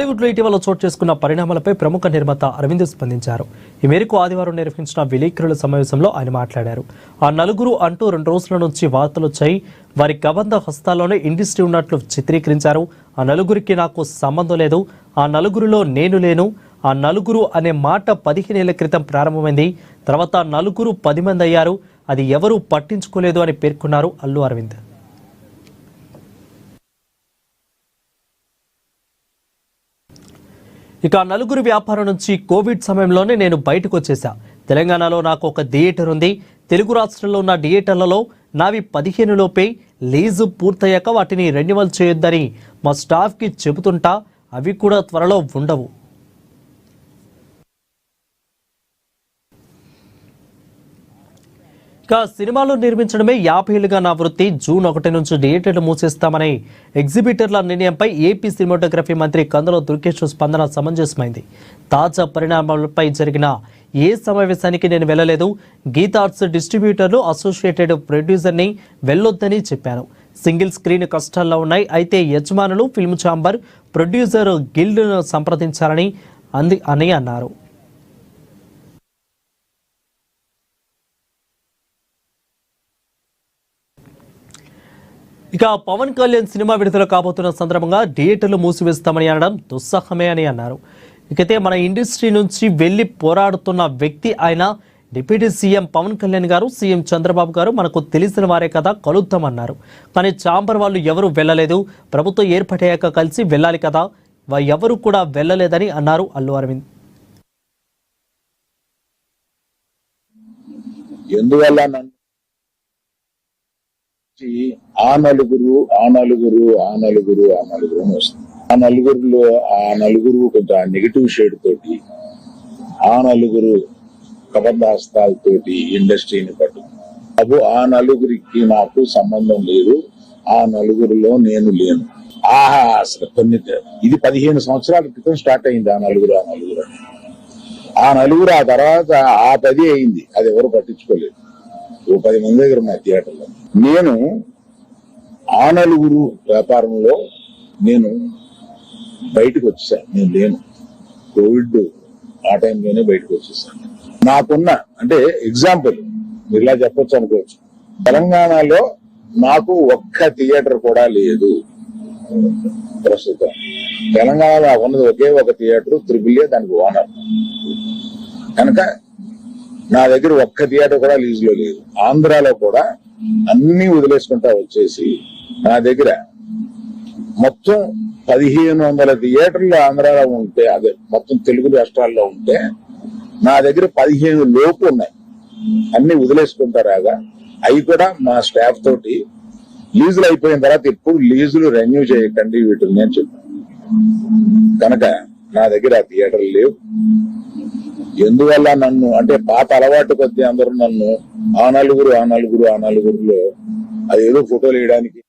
బాలీవుడ్లో ఇటీవల చోటు చేసుకున్న పరిణామాలపై ప్రముఖ నిర్మాత అరవింద్ స్పందించారు. ఈ మేరకు ఆదివారం నిర్వహించిన విలేకరుల సమావేశంలో ఆయన మాట్లాడారు. ఆ నలుగురు అంటూ 2 రోజుల నుంచి వార్తలు వచ్చాయి. వారి కబంధ హస్తాల్లోనే ఇండస్ట్రీ ఉన్నట్లు చిత్రీకరించారు. ఆ నలుగురికి నాకు సంబంధం లేదు, ఆ నలుగురిలో నేను లేను. ఆ నలుగురు అనే మాట 15 ఏళ్ల క్రితం ప్రారంభమైంది. తర్వాత నలుగురు 10 మంది అయ్యారు. అది ఎవరూ పట్టించుకోలేదు అని పేర్కొన్నారు అల్లు అరవింద్. ఇక నలుగురు వ్యాపారం నుంచి కోవిడ్ సమయంలోనే నేను బయటకు వచ్చేసా. తెలంగాణలో నాకు ఒక థియేటర్ ఉంది. తెలుగు రాష్ట్రాల్లో ఉన్న థియేటర్లలో నావి 15 లోపే. లీజు పూర్తయ్యాక వాటిని రెన్యువల్ చేయొద్దని మా స్టాఫ్కి చెబుతుంటా. అవి కూడా త్వరలో ఉండవు. ఇక సినిమాలు నిర్మించడమే 50 ఏళ్లుగా నా వృత్తి. జూన్ 1 నుంచి థియేటర్లు మూసేస్తామనే ఎగ్జిబిటర్ల నిర్ణయంపై ఏపీ సినిమాటోగ్రఫీ మంత్రి కందుల దుర్గేష్ స్పందన సమంజసమైంది. తాజా పరిణామాలపై జరిగిన ఏ సమావేశానికి నేను వెళ్ళలేదు. గీతా ఆర్ట్స్ డిస్ట్రిబ్యూటర్లు అసోసియేటెడ్ ప్రొడ్యూసర్ని వెళ్ళొద్దని చెప్పాను. సింగిల్ స్క్రీన్ కష్టాల్లో ఉన్నాయి. అయితే యజమానులు ఫిల్మ్ ఛాంబర్ ప్రొడ్యూసర్ గిల్డ్ను సంప్రదించాలని అన్నారు. ఇక పవన్ కళ్యాణ్ సినిమా విడుదల కాబోతున్న సందర్భంగా థియేటర్లు మూసివేస్తామని అనడం దుస్సాహమే అని అన్నారు. ఇకైతే మన ఇండస్ట్రీ నుంచి వెళ్లి పోరాడుతున్న వ్యక్తి ఆయన. డిప్యూటీ సీఎం పవన్ కళ్యాణ్ గారు, సీఎం చంద్రబాబు గారు మనకు తెలిసిన వారే కదా, కలుద్దామన్నారు. కానీ ఛాంబర్ వాళ్ళు ఎవరు వెళ్ళలేదు. ప్రభుత్వం ఏర్పడయ్యాక కలిసి వెళ్ళాలి కదా, ఎవరు కూడా వెళ్ళలేదని అన్నారు అల్లు అరవింద్. ఆ నలుగురు అని వస్తుంది. ఆ నలుగురు కొంచెం నెగిటివ్ షేడ్ తోటి, ఆ నలుగురు కబంధాస్తాలతోటి ఇండస్ట్రీని పట్టు. ఆ నలుగురికి నాకు సంబంధం లేదు, ఆ నలుగురిలో నేను లేను. అసలు ఇది 15 సంవత్సరాల క్రితం స్టార్ట్ అయింది. ఆ నలుగురు ఆ తర్వాత ఆ 10 అయింది. అది ఎవరు పట్టించుకోలేదు. 10 మంది దగ్గర ఉన్నాయి థియేటర్లో. నేను ఆ నలుగురు వ్యాపారంలో నేను బయటకు వచ్చేసాను. నేను లేను. కోవిడ్ ఆ టైంలోనే బయటకు వచ్చేసాను. నాకున్న అంటే ఎగ్జాంపుల్ మీరు ఇలా చెప్పొచ్చు అనుకోవచ్చు. తెలంగాణలో నాకు ఒక్క థియేటర్ కూడా లేదు ప్రస్తుతం. తెలంగాణలో నాకు ఉన్నది ఒకే ఒక థియేటర్, త్రిబుల్ ఏ, దానికి ఓనర్. కనుక నా దగ్గర ఒక్క థియేటర్ కూడా లీజ్ లో లేదు. ఆంధ్రాలో కూడా అన్ని వదిలేసుకుంటా వచ్చేసి నా దగ్గర మొత్తం 1500 థియేటర్లు ఆంధ్రాలో ఉంటే, అదే మొత్తం తెలుగు రాష్ట్రాల్లో ఉంటే నా దగ్గర 15 లోపు ఉన్నాయి. అన్ని వదిలేసుకుంటారాగా. అవి కూడా మా స్టాఫ్ తోటి లీజులు అయిపోయిన తర్వాత ఎప్పుడు లీజులు రెన్యూ చేయకండి వీటిని అని చెప్పాను. కనుక నా దగ్గర ఆ థియేటర్లు లేవు. ఎందువల్ల నన్ను అంటే పాత అలవాటు కొద్దీ అందరూ నన్ను ఆ నలుగురులో అదేదో ఫోటోలు వేయడానికి